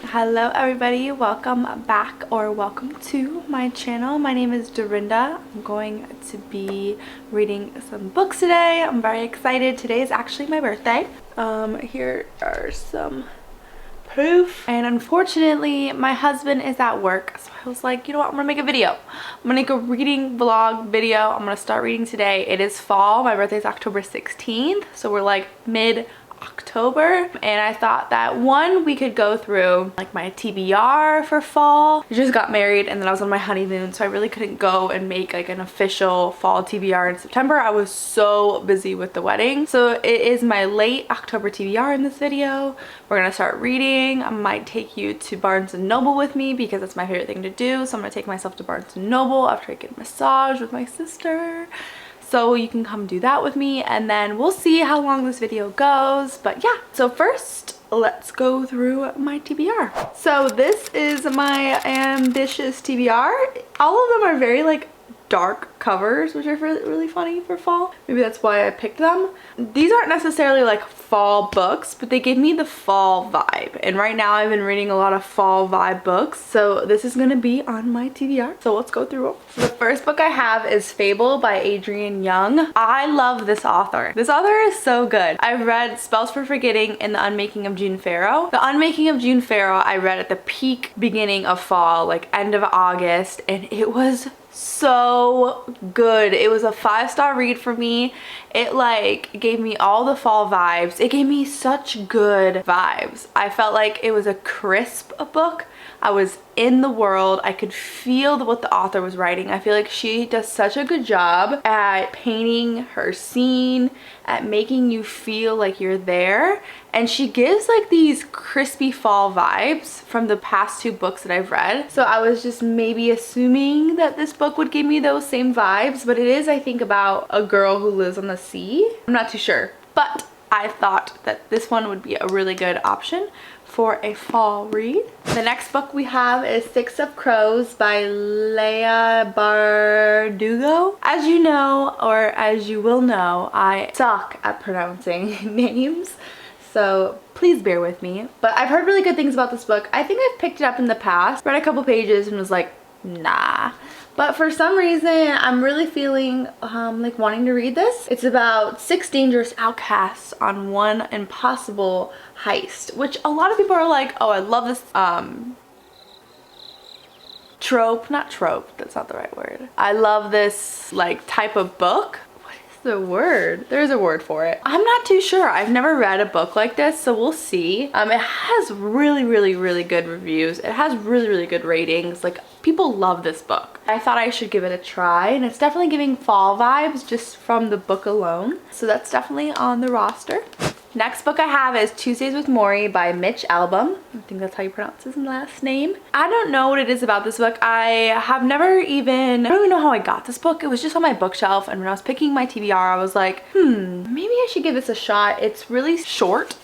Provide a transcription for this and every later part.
Hello everybody, welcome back or welcome to my channel. My name is Dorinda. I'm going to be reading some books today. I'm very excited. Today is actually my birthday. Here are some proof, and unfortunately my husband is at work, so I was like, you know what, I'm gonna make a video. I'm gonna make a reading vlog video. I'm gonna start reading today. It is fall. My birthday is October 16th, so we're like mid-October, and I thought that we could go through like my TBR for fall. I just got married and then I was on my honeymoon, so I really couldn't go and make like an official fall TBR in September. I was so busy with the wedding. So it is my late October TBR in this video. We're gonna start reading. I might take you to Barnes & Noble with me because that's my favorite thing to do. So I'm gonna take myself to Barnes & Noble after I get a massage with my sister. So you can come do that with me, and then we'll see how long this video goes. But yeah, so first let's go through my TBR. So this is my ambitious TBR. All of them are very like dark covers, which are really funny for fall. Maybe that's why I picked them. These aren't necessarily like fall books, but they give me the fall vibe. And right now I've been reading a lot of fall vibe books, so this is gonna be on my TBR. So let's go through them. So the first book I have is Fable by Adrienne Young. I love this author. This author is so good. I've read Spells for Forgetting and The Unmaking of June Farrow. The Unmaking of June Farrow I read at the peak beginning of fall, like end of August, and it was so good. It was a 5-star read for me. It like gave me all the fall vibes. It gave me such good vibes. I felt like it was a crisp book. I was in the world. I could feel what the author was writing. I feel like she does such a good job at painting her scene, at making you feel like you're there. And she gives like these crispy fall vibes from the past 2 books that I've read. So I was just maybe assuming that this book would give me those same vibes, but it is, I think, about a girl who lives on the sea. I'm not too sure, but I thought that this one would be a really good option for a fall read. The next book we have is Six of Crows by Leah Bardugo. As you know, or as you will know, I suck at pronouncing names, so please bear with me. But I've heard really good things about this book. I think I've picked it up in the past, read a couple pages and was like, nah. But for some reason, I'm really feeling like wanting to read this. It's about 6 dangerous outcasts on one impossible heist, which a lot of people are like, oh, I love this not trope, that's not the right word. I love this like type of book. The word, there's a word for it. I'm not too sure. I've never read a book like this, so we'll see. It has really good reviews. It has really good ratings. Like, people love this book. I thought I should give it a try, and it's definitely giving fall vibes just from the book alone. So that's definitely on the roster. Next book I have is Tuesdays with Morrie by Mitch Albom. I think that's how you pronounce his last name. I don't know what it is about this book. I don't even know how I got this book. It was just on my bookshelf, and when I was picking my TBR, I was like, maybe I should give this a shot. It's really short,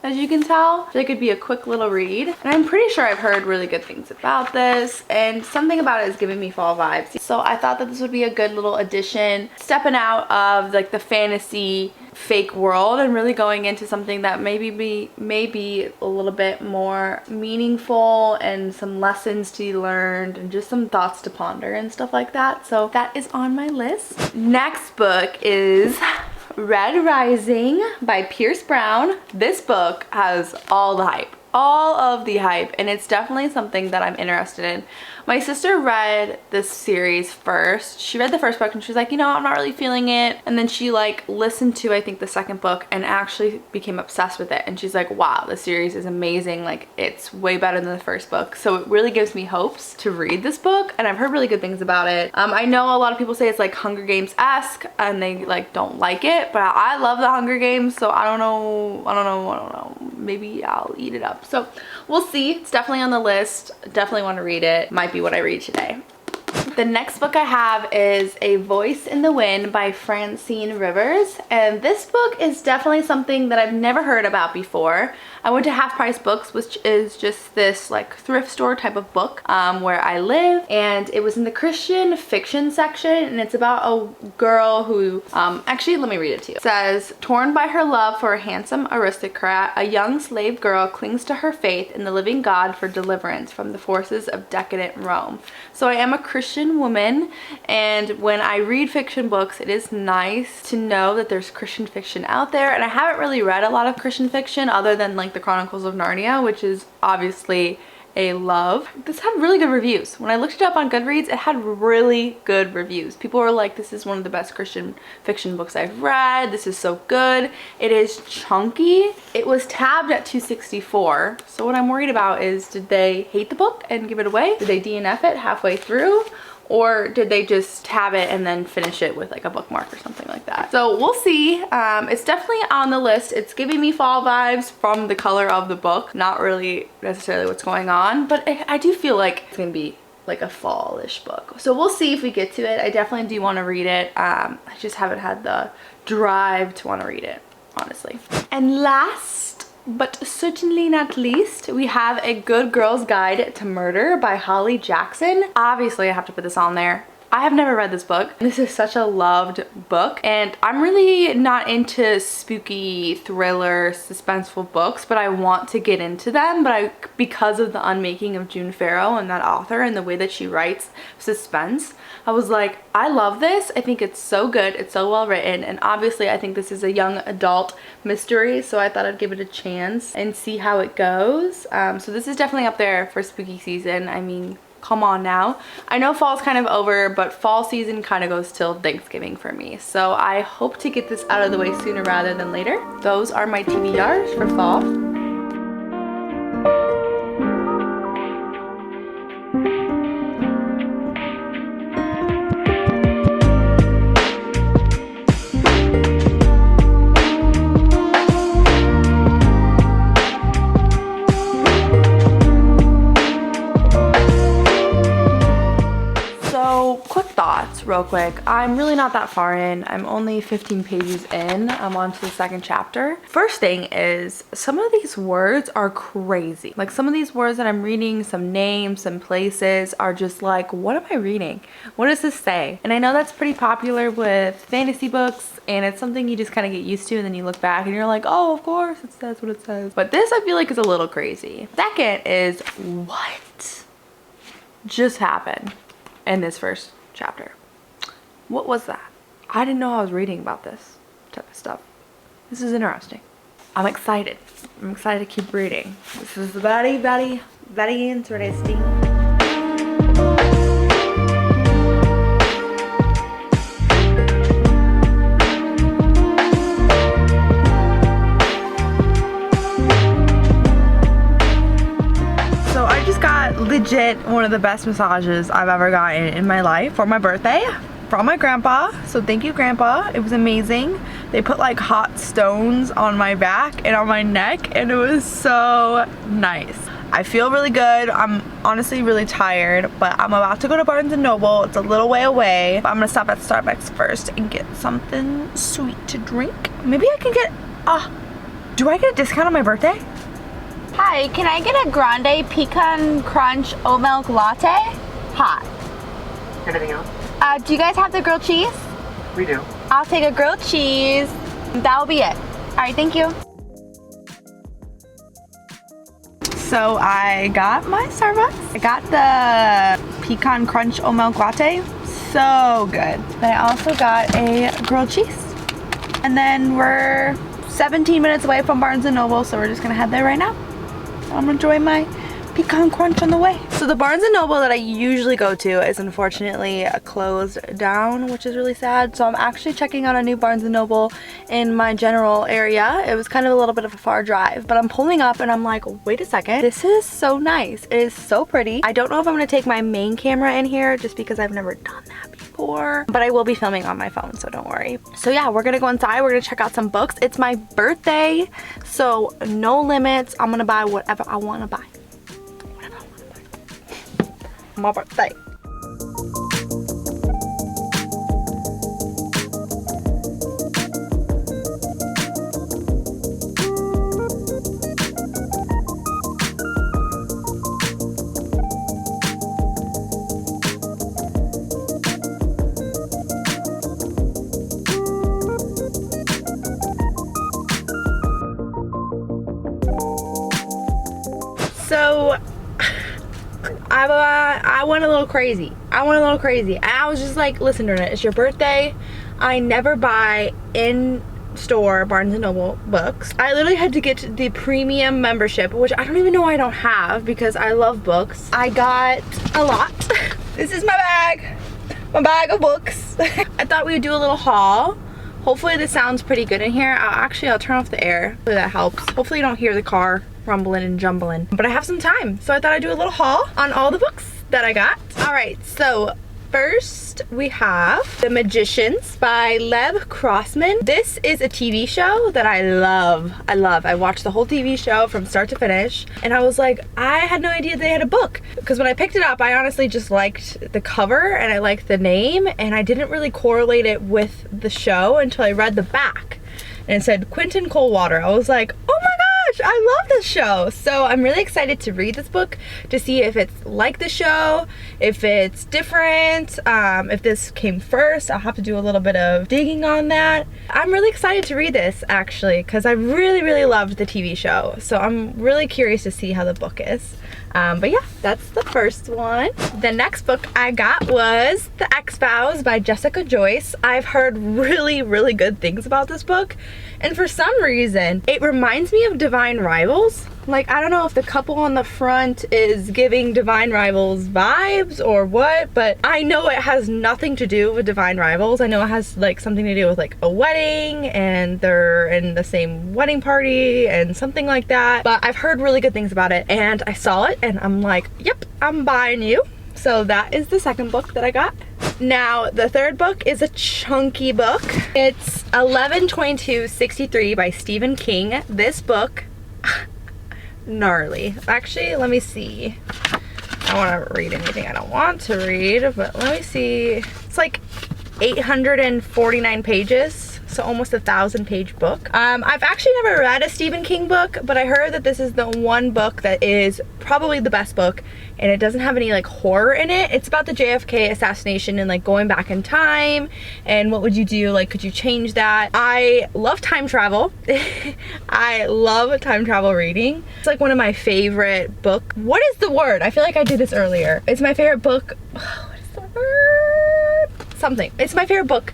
as you can tell. So it could be a quick little read. And I'm pretty sure I've heard really good things about this, and something about it is giving me fall vibes. So I thought that this would be a good little addition, stepping out of like the fantasy fake world and really going into something that maybe be a little bit more meaningful, and some lessons to be learned and just some thoughts to ponder and stuff like that. So that is on my list. Next book is Red Rising by Pierce Brown. This book has all the hype. All of the hype, and it's definitely something that I'm interested in. My sister read this series first. She read the first book and she was like, you know, I'm not really feeling it. And then she like listened to, I think, the second book and actually became obsessed with it. And she's like, wow, the series is amazing. Like, it's way better than the first book. So it really gives me hopes to read this book, and I've heard really good things about it. I know a lot of people say it's like Hunger Games-esque and they like don't like it, but I love the Hunger Games, so I don't know. Maybe I'll eat it up. So we'll see. It's definitely on the list. Definitely want to read it. Might be what I read today. The next book I have is A Voice in the Wind by Francine Rivers, and this book is definitely something that I've never heard about before. I went to Half Price Books, which is just this like thrift store type of book where I live, and it was in the Christian fiction section, and it's about a girl who, actually let me read it to you. It says, torn by her love for a handsome aristocrat, a young slave girl clings to her faith in the living God for deliverance from the forces of decadent Rome. So I am a Christian woman, and when I read fiction books, it is nice to know that there's Christian fiction out there, and I haven't really read a lot of Christian fiction other than like the Chronicles of Narnia, which is obviously a love. This had really good reviews. When I looked it up on Goodreads, it had really good reviews. People were like, this is one of the best Christian fiction books I've read. This is so good. It is chunky. It was tabbed at $2.64. So what I'm worried about is, did they hate the book and give it away? Did they DNF it halfway through? Or did they just tab it and then finish it with like a bookmark or something like that? So we'll see. It's definitely on the list. It's giving me fall vibes from the color of the book. Not really necessarily what's going on, but I do feel like it's gonna be like a fall-ish book. So we'll see if we get to it. I definitely do want to read it. I just haven't had the drive to want to read it, honestly. And last but certainly not least, we have A Good Girl's Guide to Murder by Holly Jackson. Obviously, I have to put this on there. I have never read this book. This is such a loved book, and I'm really not into spooky thriller suspenseful books, but I want to get into them. But because of the unmaking of June Farrow and that author and the way that she writes suspense, I was like, I love this. I think it's so good. It's so well written, and obviously I think this is a young adult mystery, so I thought I'd give it a chance and see how it goes. So this is definitely up there for spooky season. I mean, come on now. I know fall's kind of over, but fall season kind of goes till Thanksgiving for me. So I hope to get this out of the way sooner rather than later. Those are my TBRs for fall. Real quick, I'm really not that far in. I'm only 15 pages in. I'm on to the second chapter. First thing is, some of these words are crazy. Like, some of these words that I'm reading, some names, some places are just like, what am I reading? What does this say? And I know that's pretty popular with fantasy books, and it's something you just kind of get used to, and then you look back and you're like, oh, of course it says what it says. But this I feel like is a little crazy. Second is, what just happened in this first chapter? What was that? I didn't know I was reading about this type of stuff. This is interesting. I'm excited. I'm excited to keep reading. This is very, very, very interesting. So I just got legit one of the best massages I've ever gotten in my life for my birthday. From my grandpa, so thank you, grandpa. It was amazing. They put like hot stones on my back and on my neck, and it was so nice. I feel really good. I'm honestly really tired, but I'm about to go to Barnes & Noble. It's a little way away, but I'm gonna stop at Starbucks first and get something sweet to drink. Maybe I can get, do I get a discount on my birthday? Hi, can I get a grande pecan crunch oat milk latte? Hot. Anything else? Do you guys have the grilled cheese? We do. I'll take a grilled cheese. That'll be it. All right, thank you. So I got my Starbucks. I got the pecan crunch oat milk latte. So good. Then I also got a grilled cheese. And then we're 17 minutes away from Barnes & Noble, so we're just gonna head there right now. I'm gonna enjoy my pecan crunch on the way. So the Barnes & Noble that I usually go to is unfortunately closed down, which is really sad. So I'm actually checking out a new Barnes & Noble in my general area. It was kind of a little bit of a far drive, but I'm pulling up and I'm like, wait a second, this is so nice. It is so pretty. I don't know if I'm gonna take my main camera in here just because I've never done that before, but I will be filming on my phone, so don't worry. So yeah, we're gonna go inside. We're gonna check out some books. It's my birthday, so no limits. I'm gonna buy whatever I wanna buy. My birthday. I went a little crazy. And I was just like, listen, Dorna, it's your birthday. I never buy in store Barnes & Noble books. I literally had to get the premium membership, which I don't even know why I don't have because I love books. I got a lot. This is my bag of books. I thought we would do a little haul. Hopefully this sounds pretty good in here. I'll turn off the air. Hopefully that helps. Hopefully you don't hear the car rumbling and jumbling. But I have some time, so I thought I'd do a little haul on all the books that I got. All right, so first we have The Magicians by Lev Crossman. This is a TV show that I love. I watched the whole TV show from start to finish, and I was like, I had no idea they had a book, because when I picked it up I honestly just liked the cover and I liked the name, and I didn't really correlate it with the show until I read the back and it said Quentin Coldwater. I was like, oh my gosh, I love this show. So I'm really excited to read this book to see if it's like the show, if it's different, if this came first. I'll have to do a little bit of digging on that. I'm really excited to read this actually because I really loved the TV show. So I'm really curious to see how the book is. But yeah, that's the first one. The next book I got was The X-Files by Jessica Joyce. I've heard really good things about this book, and for some reason it reminds me of Divine Rivals. Like, I don't know if the couple on the front is giving Divine Rivals vibes or what, but I know it has nothing to do with Divine Rivals. I know it has like something to do with like a wedding and they're in the same wedding party and something like that. But I've heard really good things about it, and I saw it and I'm like, yep, I'm buying you. So that is the second book that I got. Now, the third book is a chunky book. It's 11/22/63 by Stephen King. This book, gnarly. Actually, let me see. I don't want to read anything I don't want to read, but let me see. It's like 849 pages, so almost 1,000-page book. I've actually never read a Stephen King book, but I heard that this is the one book that is probably the best book, and it doesn't have any like horror in it. It's about the JFK assassination and like going back in time and what would you do, like could you change that. I love time travel. I love time travel reading. It's like one of my favorite book. What is the word? I feel like I did this earlier. It's my favorite book. What is the word? Something. It's my favorite book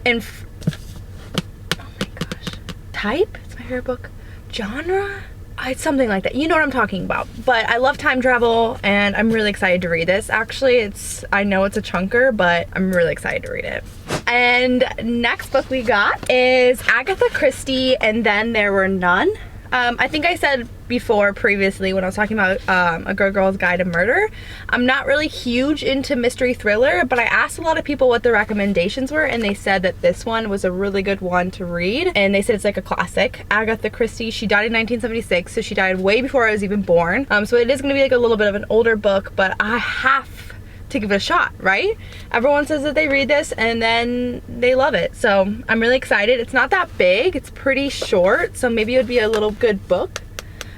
in oh my gosh. Type? It's my favorite book. Genre? It's something like that. You know what I'm talking about. But I love time travel and I'm really excited to read this. Actually, I know it's a chunker, but I'm really excited to read it. And next book we got is Agatha Christie and Then There Were None. I think I said before previously when I was talking about A Good Girl's Guide to Murder, I'm not really huge into mystery thriller, but I asked a lot of people what the recommendations were and they said that this one was a really good one to read, and they said it's like a classic. Agatha Christie, she died in 1976, so she died way before I was even born. So it is going to be like a little bit of an older book, but I have to give it a shot, right? Everyone says that they read this and then they love it, so I'm really excited. It's not that big, it's pretty short, so maybe it would be a little good book.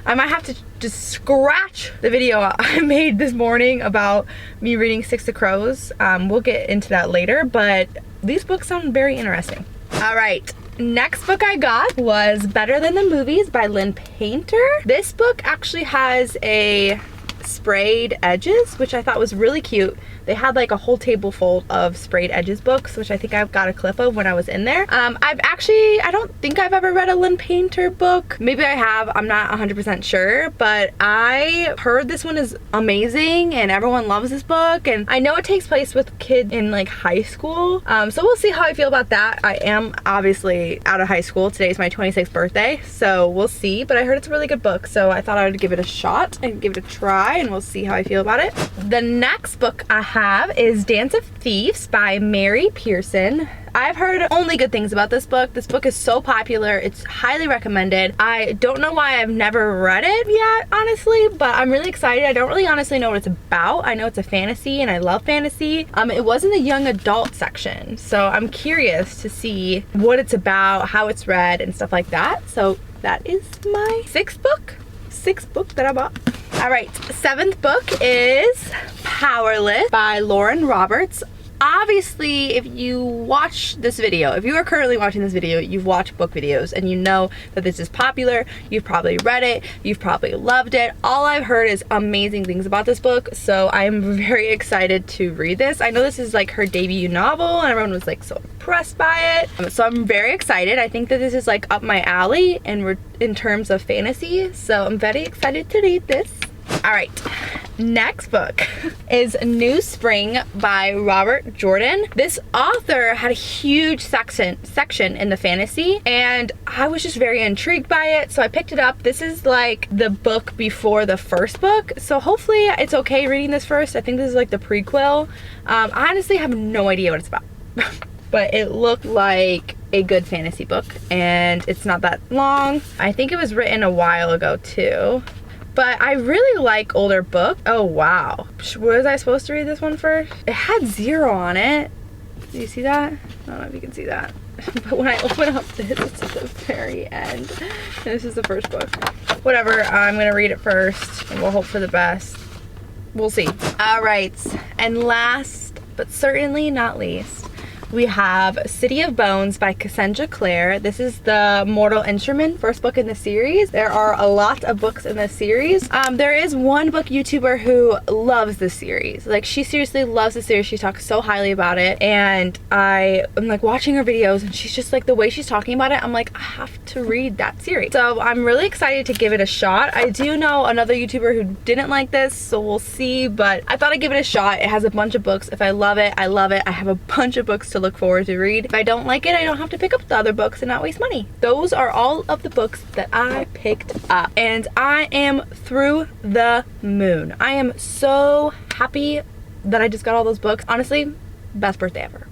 I might have to just scratch the video I made this morning about me reading Six of Crows. We'll get into that later, but these books sound very interesting. All right, next book I got was Better Than the Movies by Lynn Painter. This book actually has a sprayed edges, which I thought was really cute. They had like a whole table full of sprayed edges books, which I think I've got a clip of when I was in there. I don't think I've ever read a Lynn Painter book. Maybe I have, I'm not 100% sure, but I heard this one is amazing and everyone loves this book, and I know it takes place with kids in like high school, so we'll see how I feel about that. I am obviously out of high school. Today's my 26th birthday, so we'll see, but I heard it's a really good book, so I thought I would give it a shot and give it a try, and we'll see how I feel about it. The next book I have is Dance of Thieves by Mary Pearson. I've heard only good things about this book. This book is so popular. It's highly recommended. I don't know why I've never read it yet, honestly, but I'm really excited. I don't really honestly know what it's about. I know it's a fantasy and I love fantasy. It was in the young adult section, so I'm curious to see what it's about, how it's read, and stuff like that. So that is my sixth book that I bought. All right, seventh book is Powerless by Lauren Roberts. obviously, if you watch this video, if you are currently watching this video, you've watched book videos and you know that this is popular. You've probably read it, you've probably loved it. All I've heard is amazing things about this book, so I'm very excited to read this. I know this is like her debut novel and everyone was like so impressed by it, so I'm very excited. I think that this is like up my alley in terms of fantasy, so I'm very excited to read this. All right, next book is New Spring by Robert Jordan. This author had a huge section in the fantasy, and I was just very intrigued by it, so I picked it up. This is like the book before the first book, so hopefully it's okay reading this first. I think this is like the prequel. I honestly have no idea what it's about. But it looked like a good fantasy book, and it's not that long. I think it was written a while ago too. But I really like older books. Oh wow. Was I supposed to read this one first? It had 0 on it. Do you see that? I don't know if you can see that. But when I open up this, it's at the very end. And this is the first book. Whatever, I'm gonna read it first and we'll hope for the best. We'll see. All right, and last but certainly not least, we have City of Bones by Cassandra Clare. This is the Mortal Instrument, first book in the series. There are a lot of books in this series. There is one book YouTuber who loves this series. Like, she seriously loves the series. She talks so highly about it, and I'm like watching her videos, and she's just like, the way she's talking about it, I'm like, I have to read that series. So I'm really excited to give it a shot. I do know another YouTuber who didn't like this, so we'll see, but I thought I'd give it a shot. It has a bunch of books. If I love it, I love it. I have a bunch of books to look forward to read. If I don't like it, I don't have to pick up the other books and not waste money. Those are all of the books that I picked up, and I am through the moon. I am so happy that I just got all those books. Honestly, best birthday ever.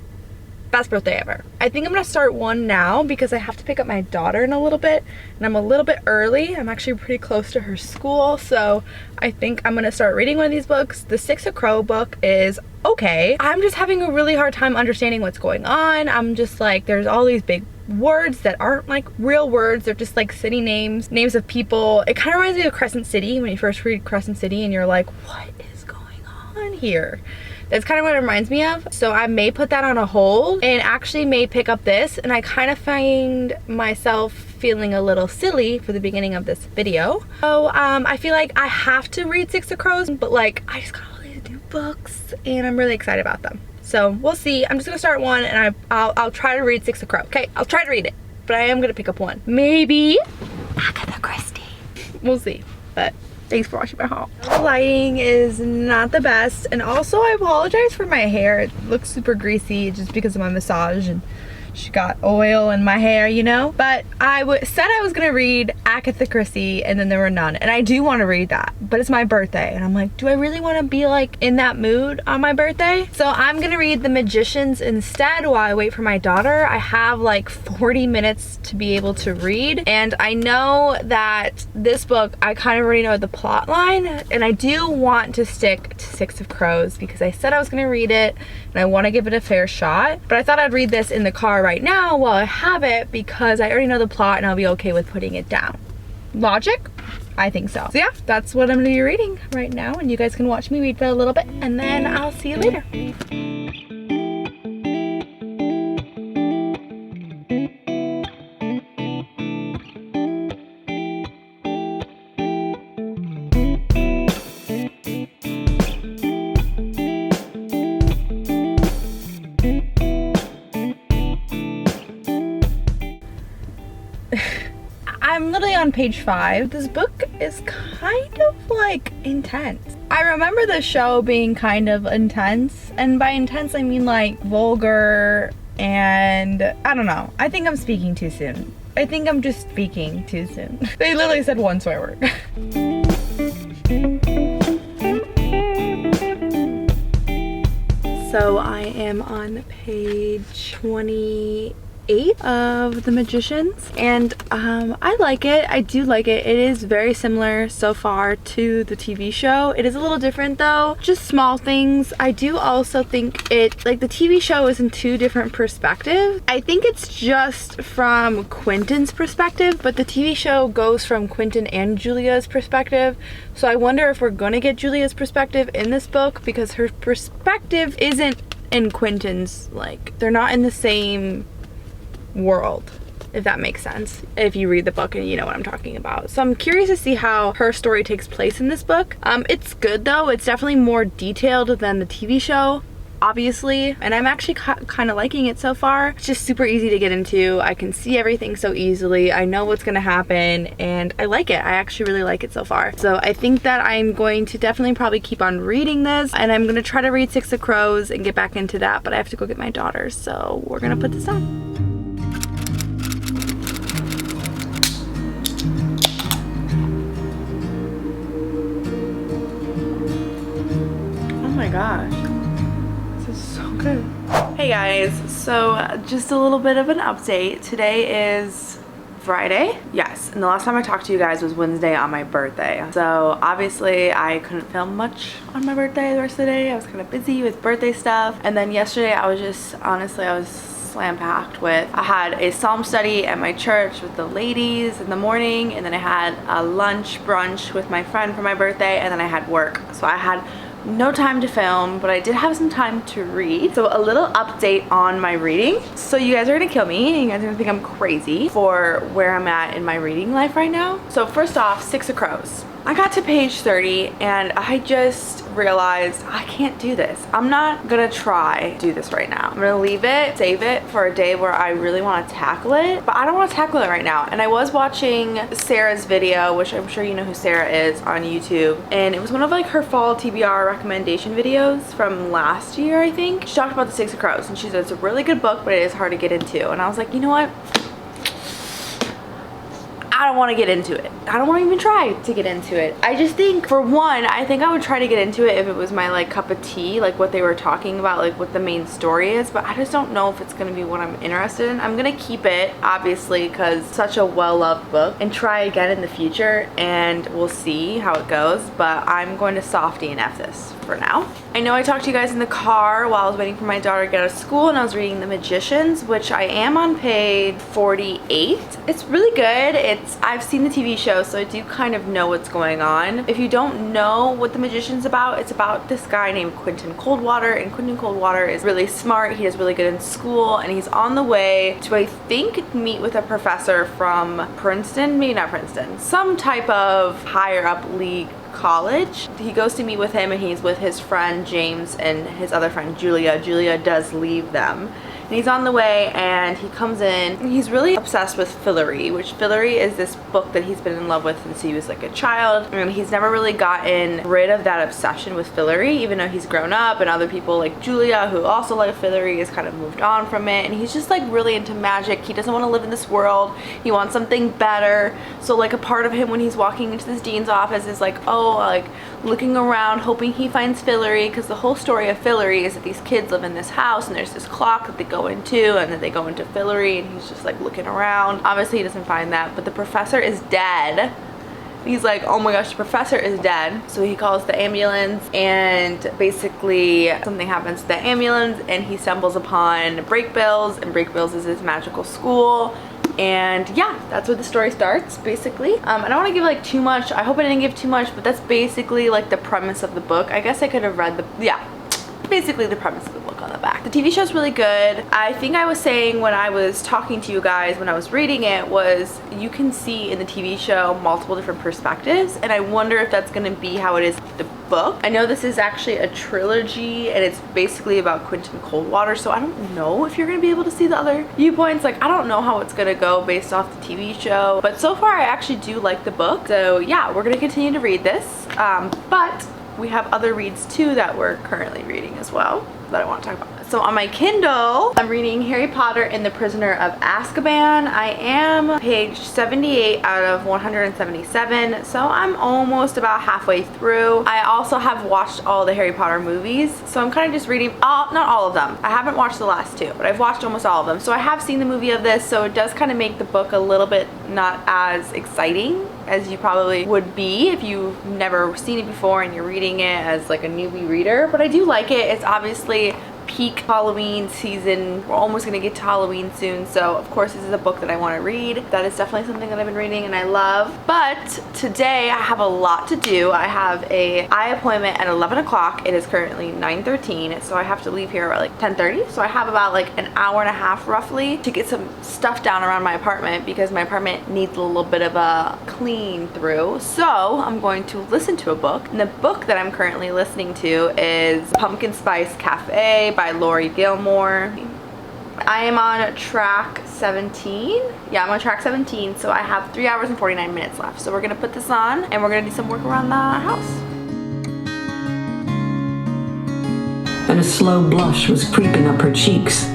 Best birthday ever. I think I'm gonna start one now because I have to pick up my daughter in a little bit, and I'm a little bit early. I'm actually pretty close to her school, so I think I'm gonna start reading one of these books. The Six of Crow book is okay. I'm just having a really hard time understanding what's going on. I'm just like, there's all these big words that aren't like real words. They're just like city names, names of people. It kind of reminds me of Crescent City when you first read Crescent City and you're like, what is going on here? That's kind of what it reminds me of. So I may put that on a hold and actually may pick up this, and I kind of find myself feeling a little silly for the beginning of this video. So I feel like I have to read Six of Crows, but like I just got all these new books and I'm really excited about them. So we'll see. I'm just gonna start one, and I'll try to read Six of Crows. Okay, I'll try to read it, but I am gonna pick up one. Maybe Agatha Christie. We'll see, but thanks for watching my haul. The lighting is not the best, and also I apologize for my hair. It looks super greasy just because of my massage, and she got oil in my hair, you know? But I said I was gonna read Agatha Christie, and then there were none. And I do wanna read that, but it's my birthday. And I'm like, do I really wanna be like in that mood on my birthday? So I'm gonna read The Magicians instead while I wait for my daughter. I have like 40 minutes to be able to read. And I know that this book, I kind of already know the plot line. And I do want to stick to Six of Crows because I said I was gonna read it and I wanna give it a fair shot. But I thought I'd read this in the car right now while I have it because I already know the plot and I'll be okay with putting it down. Logic? I think so. So yeah, that's what I'm gonna be reading right now, and you guys can watch me read for a little bit, and then I'll see you later. I'm literally on page 5. This book is kind of like intense. I remember the show being kind of intense, and by intense I mean like vulgar, and I don't know. I think I'm speaking too soon. I think I'm just speaking too soon. They literally said one swear word. So I am on page 28 of The Magicians, and I like it. I do like it. It is very similar so far to the TV show. It is a little different though, just small things. I do also think it, like the TV show is in 2 different perspectives. I think it's just from Quentin's perspective, but the TV show goes from Quentin and Julia's perspective. So I wonder if we're gonna get Julia's perspective in this book, because her perspective isn't in Quentin's, like, they're not in the same world, if that makes sense, if you read the book and you know what I'm talking about. So I'm curious to see how her story takes place in this book. It's good though. It's definitely more detailed than the TV show, obviously, and I'm actually kind of liking it so far. It's just super easy to get into. I can see everything so easily. I know what's gonna happen and I like it. I actually really like it so far. So I think that I'm going to definitely probably keep on reading this, and I'm gonna try to read Six of Crows and get back into that, but I have to go get my daughters, so we're gonna put this on. Oh my gosh, this is so good. Hey guys, so just a little bit of an update. Today is Friday. Yes, and the last time I talked to you guys was Wednesday on my birthday. So obviously I couldn't film much on my birthday the rest of the day. I was kind of busy with birthday stuff. And then yesterday I was just, honestly, I was slam packed with, I had a psalm study at my church with the ladies in the morning, and then I had a lunch brunch with my friend for my birthday, and then I had work. So I had no time to film, but I did have some time to read. So a little update on my reading. So you guys are gonna kill me. You guys are gonna think I'm crazy for where I'm at in my reading life right now. So first off, Six of Crows. I got to page 30 and I just realized I can't do this. I'm not gonna try to do this right now. I'm gonna leave it, save it for a day where I really want to tackle it, but I don't want to tackle it right now. And I was watching Sarah's video, which I'm sure you know who Sarah is, on YouTube, and it was one of like her fall TBR recommendation videos from last year, I think. She talked about the Six of Crows and she said it's a really good book, but it is hard to get into. And I was like, you know what? I don't want to get into it. I don't want to even try to get into it. I just think, for one, I think I would try to get into it if it was my like cup of tea, like what they were talking about, like what the main story is, but I just don't know if it's going to be what I'm interested in. I'm going to keep it, obviously, because it's such a well-loved book, and try again in the future, and we'll see how it goes, but I'm going to soft DNF this for now. I know I talked to you guys in the car while I was waiting for my daughter to get out of school, and I was reading The Magicians, which I am on page 48. It's really good. I've seen the TV show, so I do kind of know what's going on. If you don't know what The Magician's about, it's about this guy named Quentin Coldwater, and Quentin Coldwater is really smart. He does really good in school, and he's on the way to, I think, meet with a professor from Princeton, maybe not Princeton, some type of higher up league college. He goes to meet with him, and he's with his friend James and his other friend Julia. Julia does leave them. And he's on the way, and he comes in, and he's really obsessed with Fillory, which Fillory is this book that he's been in love with since he was like a child, and he's never really gotten rid of that obsession with Fillory, even though he's grown up, and other people like Julia, who also like Fillory, has kind of moved on from it, and he's just like really into magic. He doesn't want to live in this world. He wants something better. So like a part of him when he's walking into this dean's office is like, oh, like looking around hoping he finds Fillory, because the whole story of Fillory is that these kids live in this house, and there's this clock that they go into, and then they go into Fillory, and he's just like looking around. Obviously he doesn't find that, but the professor is dead. He's like, oh my gosh, the professor is dead. So he calls the ambulance, and basically something happens to the ambulance, and he stumbles upon Breakbills, and Breakbills is his magical school. And yeah, that's where the story starts, basically. I don't want to give like too much. I hope I didn't give too much, but that's basically like the premise of the book. I guess I could have read basically the premise of the book on the back. The TV show is really good. I think I was saying when I was talking to you guys when I was reading it was you can see in the TV show multiple different perspectives, and I wonder if that's going to be how it is with the book. I know this is actually a trilogy, and it's basically about Quentin Coldwater, so I don't know if you're going to be able to see the other viewpoints. Like, I don't know how it's going to go based off the TV show, but so far I actually do like the book. So yeah, we're going to continue to read this, but we have other reads too that we're currently reading as well that I want to talk about. So on my Kindle, I'm reading Harry Potter and the Prisoner of Azkaban. I am page 78 out of 177, so I'm almost about halfway through. I also have watched all the Harry Potter movies, so I'm kind of just reading, not all of them. I haven't watched the last two, but I've watched almost all of them. So I have seen the movie of this, so it does kind of make the book a little bit not as exciting as you probably would be if you've never seen it before and you're reading it as like a newbie reader, but I do like it. It's obviously peak Halloween season. We're almost gonna get to Halloween soon, so of course this is a book that I want to read. That is definitely something that I've been reading and I love. But today I have a lot to do. I have a eye appointment at 11 o'clock. It is currently 9:13, so I have to leave here at like 10:30. So I have about like an hour and a half roughly to get some stuff down around my apartment because my apartment needs a little bit of a clean through. So I'm going to listen to a book, and the book that I'm currently listening to is Pumpkin Spice Cafe by Lori Gilmore. I am on track 17. Yeah, I'm on track 17, so I have 3 hours and 49 minutes left. So we're gonna put this on and we're gonna do some work around the house. And a slow blush was creeping up her cheeks.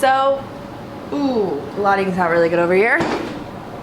So, ooh, lighting's not really good over here.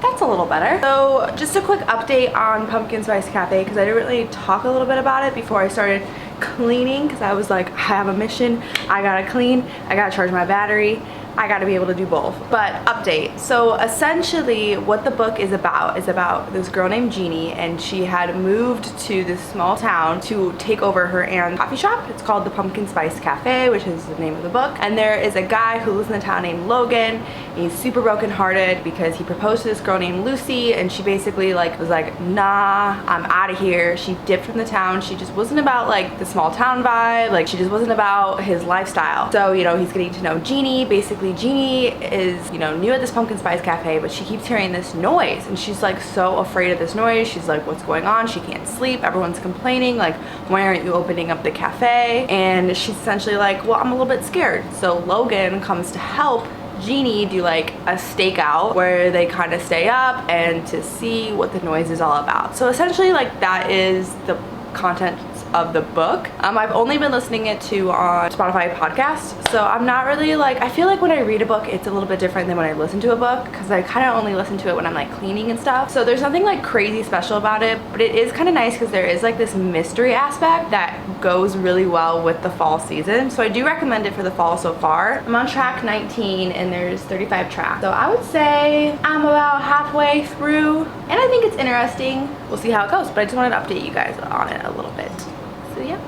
That's a little better. So just a quick update on Pumpkin Spice Cafe because I didn't really talk a little bit about it before I started cleaning because I was like, I have a mission, I gotta clean, I gotta charge my battery, I gotta be able to do both. But update, so essentially what the book is about this girl named Jeannie, and she had moved to this small town to take over her aunt's coffee shop. It's called the Pumpkin Spice Cafe, which is the name of the book. And there is a guy who lives in the town named Logan, and he's super brokenhearted because he proposed to this girl named Lucy, and she basically like was like, nah, I'm out of here. She dipped from the town. She just wasn't about like the small town vibe, like she just wasn't about his lifestyle. So, you know, he's getting to know Jeannie. Basically Jeannie is, you know, new at this Pumpkin Spice Cafe, but she keeps hearing this noise and she's like so afraid of this noise. She's like, what's going on? She can't sleep. Everyone's complaining, like, why aren't you opening up the cafe? And she's essentially like, well, I'm a little bit scared. So Logan comes to help Jeannie do like a stakeout where they kind of stay up and to see what the noise is all about. So essentially like that is the content of the book. I've only been listening it to on Spotify podcast, so I'm not really like, I feel like when I read a book it's a little bit different than when I listen to a book because I kind of only listen to it when I'm like cleaning and stuff. So there's nothing like crazy special about it, but it is kind of nice because there is like this mystery aspect that goes really well with the fall season. So I do recommend it for the fall so far. I'm on track 19 and there's 35 tracks. So I would say I'm about halfway through and I think it's interesting. We'll see how it goes, but I just wanted to update you guys on it a little bit. So yeah.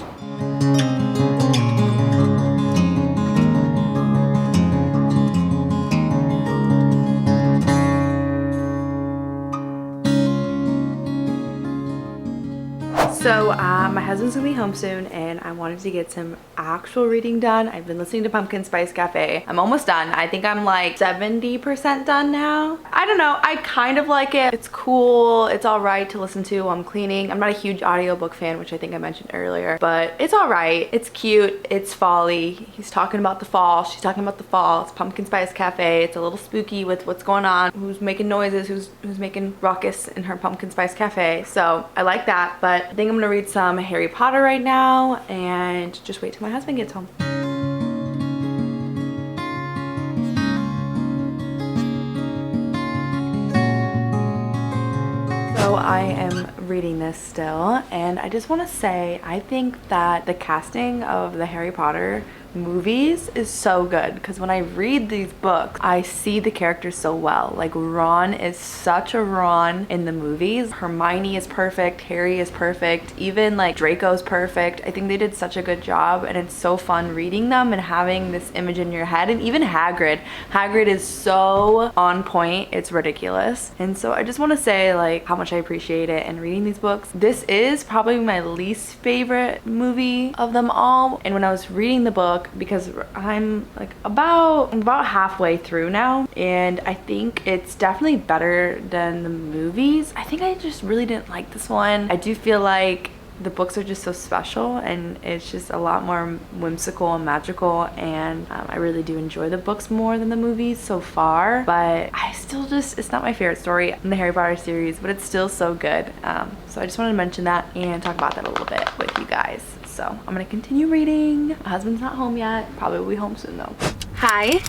So my husband's gonna be home soon and I wanted to get some actual reading done. I've been listening to Pumpkin Spice Cafe. I'm almost done. I think I'm like 70% done now. I don't know, I kind of like it. It's cool, it's all right to listen to while I'm cleaning. I'm not a huge audiobook fan, which I think I mentioned earlier, but it's all right. It's cute, it's fall-y. He's talking about the fall, she's talking about the fall. It's Pumpkin Spice Cafe. It's a little spooky with what's going on, who's making noises, who's making ruckus in her Pumpkin Spice Cafe. So I like that, but I think I'm gonna read some Harry Potter right now and just wait till my husband gets home. So I am reading this still and I just want to say I think that the casting of the Harry Potter movies is so good because when I read these books I see the characters so well. Like Ron is such a Ron in the movies, Hermione is perfect, Harry is perfect, even like Draco's perfect. I think they did such a good job and it's so fun reading them and having this image in your head. And even Hagrid is so on point, it's ridiculous. And so I just want to say like how much I appreciate it and reading these books. This is probably my least favorite movie of them all, and when I was reading the book, because I'm like about halfway through now and I think it's definitely better than the movies. I think I just really didn't like this one. I do feel like the books are just so special and it's just a lot more whimsical and magical, and I really do enjoy the books more than the movies so far, but I still just, it's not my favorite story in the Harry Potter series, but it's still so good. So I just wanted to mention that and talk about that a little bit with you guys. So I'm gonna continue reading. My husband's not home yet, probably will be home soon though. Hi.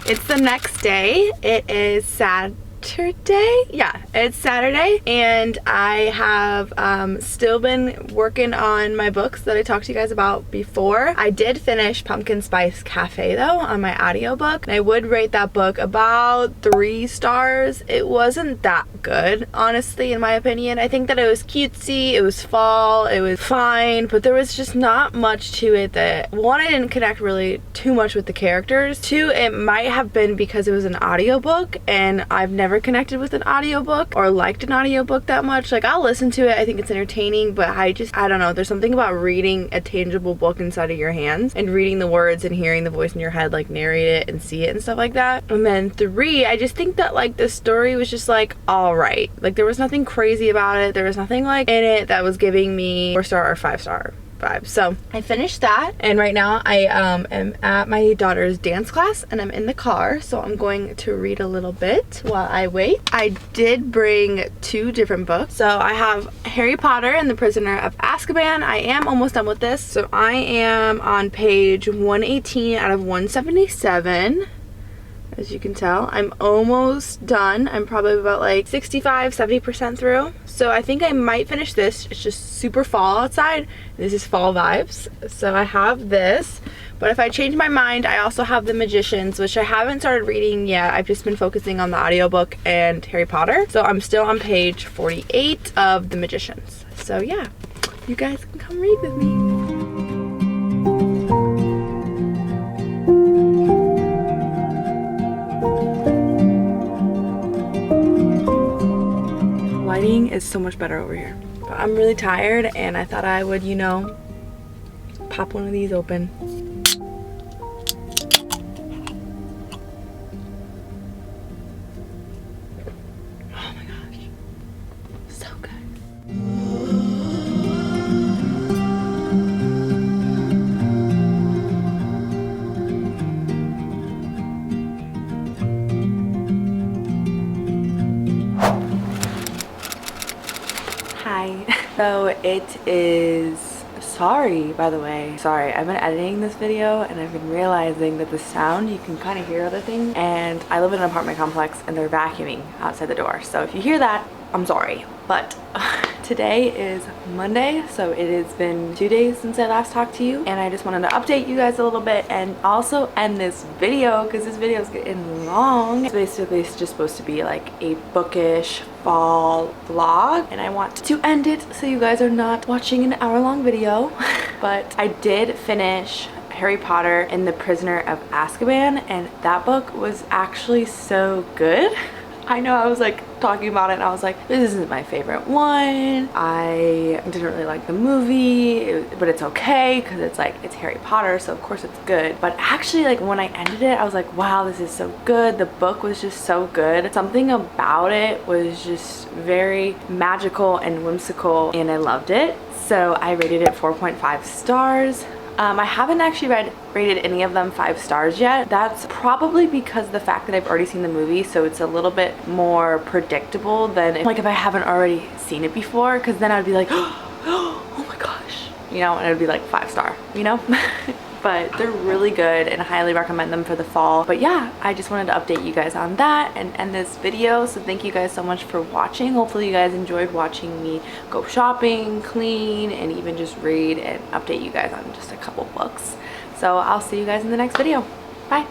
It's the next day. It is Saturday? Yeah, it's Saturday, and I have still been working on my books that I talked to you guys about before. I did finish Pumpkin Spice Cafe though on my audiobook, and I would rate that book about 3 stars. It wasn't that good, honestly, in my opinion. I think that it was cutesy, it was fall, it was fine, but there was just not much to it that, one, I didn't connect really too much with the characters. 2, it might have been because it was an audiobook, and I've never connected with an audiobook or liked an audiobook that much. Like, I'll listen to it, I think it's entertaining, but I don't know, there's something about reading a tangible book inside of your hands and reading the words and hearing the voice in your head like narrate it and see it and stuff like that. And then 3, I just think that like the story was just like alright. Like, there was nothing crazy about it, there was nothing like in it that was giving me 4-star or 5-star vibe. So I finished that, and right now I am at my daughter's dance class, and I'm in the car, so I'm going to read a little bit while I wait. I did bring 2 different books. So I have Harry Potter and the Prisoner of Azkaban. I am almost done with this, so I am on page 118 out of 177. As you can tell, I'm almost done. I'm probably about like 65-70% through. So I think I might finish this. It's just super fall outside. This is fall vibes. So I have this. But if I change my mind, I also have The Magicians, which I haven't started reading yet. I've just been focusing on the audiobook and Harry Potter. So I'm still on page 48 of The Magicians. So yeah, you guys can come read with me. Lighting is so much better over here. But I'm really tired, and I thought I would, you know, pop one of these open. Oh my gosh. So good. Hi. So it is, sorry by the way, sorry, I've been editing this video and I've been realizing that the sound, you can kind of hear other things, and I live in an apartment complex and they're vacuuming outside the door, so if you hear that, I'm sorry. But today is Monday, so it has been 2 days since I last talked to you, and I just wanted to update you guys a little bit and also end this video because this video is getting long. It's basically just supposed to be like a bookish fall vlog, and I want to end it so you guys are not watching an hour-long video. But I did finish Harry Potter and the Prisoner of Azkaban, and that book was actually so good. I know, I was like talking about it and I was like, this isn't my favorite one. I didn't really like the movie, but it's okay because it's like, it's Harry Potter, so of course it's good. But actually, like, when I ended it, I was like, wow, this is so good. The book was just so good. Something about it was just very magical and whimsical, and I loved it. So I rated it 4.5 stars. I haven't actually rated any of them 5 stars yet. That's probably because of the fact that I've already seen the movie, so it's a little bit more predictable than if I haven't already seen it before, because then I'd be like, oh my gosh, you know, and it would be like 5-star, you know. But they're really good and I highly recommend them for the fall. But yeah, I just wanted to update you guys on that and end this video. So thank you guys so much for watching. Hopefully you guys enjoyed watching me go shopping, clean, and even just read and update you guys on just a couple books. So I'll see you guys in the next video. Bye.